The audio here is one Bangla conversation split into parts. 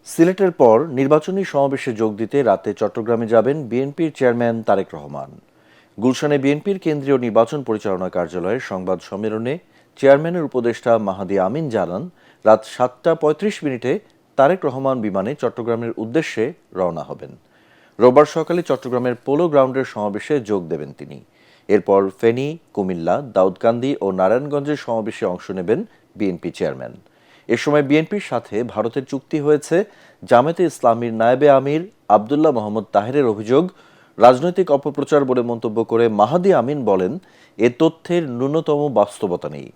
সিলেটের পর নির্বাচনী সমাবেশে যোগ দিতে রাতে চট্টগ্রামে যাবেন বিএনপির চেয়ারম্যান তারেক রহমান। গুলশানে বিএনপির কেন্দ্রীয় নির্বাচন পরিচালনা কার্যালয়ের সংবাদ সম্মেলনে চেয়ারম্যানের উপদেষ্টা মাহাদি আমিন জানান, রাত 7টা 35 মিনিটে তারেক রহমান বিমানে চট্টগ্রামের উদ্দেশ্যে রওনা হবেন। রোববার সকালে চট্টগ্রামের পোলো গ্রাউন্ডের সমাবেশে যোগ দেবেন তিনি। এরপর ফেনী, কুমিল্লা, দাউদকান্দি ও নারায়ণগঞ্জের সমাবেশে অংশ নেবেন বিএনপি চেয়ারম্যান। এ সময় বিএনপির সাথে ভারতের চুক্তি হয়েছে। জামায়াতে ইসলামীর নায়েবে আমির আবদুল্লাহ মোহাম্মদ তাহেরের অভিযোগ রাজনৈতিক অপপ্রচার বলে মন্তব্য করে মাহাদি আমিন বলেন, এ তথ্যের ন্যূনতম বাস্তবতা নেই।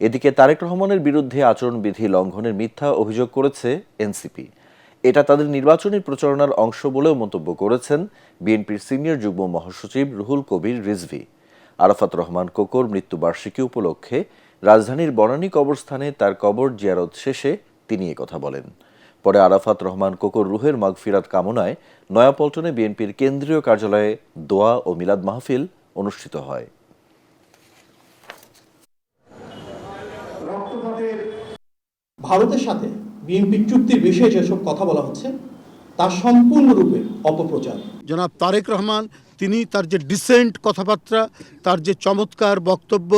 এদিকে তারেক রহমানের বিরুদ্ধে আচরণবিধি লঙ্ঘনের মিথ্যা অভিযোগ করেছে এনসিপি। এটা তাদের নির্বাচনী প্রচারণার অংশ বলেও মন্তব্য করেছেন বিএনপির সিনিয়র যুগ্ম মহাসচিব রুহুল কবির রিজভী। আরাফাত রহমান কোকোর মৃত্যুবার্ষিকী উপলক্ষে রাজধানীর বনানী কবরস্থানে তার কবর জিয়ারত শেষে তিনি কথা বলেন। পরে আরাফাত রহমান কোকোর রুহের মাগফিরাত কামনায় নয়াপল্টনে বিএনপির কেন্দ্রীয় কার্যালয়ে দোয়া ও মিলাদ মাহফিল অনুষ্ঠিত হয়। ভারতের সাথে বিএনপির চুক্তির বিষয়ে যেসব কথা বলা হচ্ছে তা সম্পূর্ণরূপে অপপ্রচার। জনাব তারেক রহমান তিনি তার যে ডিসেন্ট কথাবার্তা, তার যে চমৎকার বক্তব্য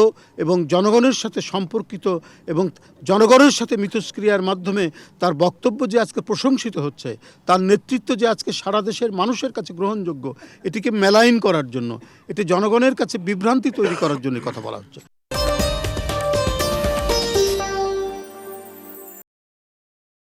এবং জনগণের সাথে সম্পর্কিত এবং জনগণের সাথে মিথস্ক্রিয়ার মাধ্যমে তার বক্তব্য যে আজকে প্রশংসিত হচ্ছে, তার নেতৃত্ব যে আজকে সারা দেশের মানুষের কাছে গ্রহণযোগ্য, এটিকে মেলাইন করার জন্য, এটি জনগণের কাছে বিভ্রান্তি তৈরি করার জন্য কথা বলা হচ্ছে।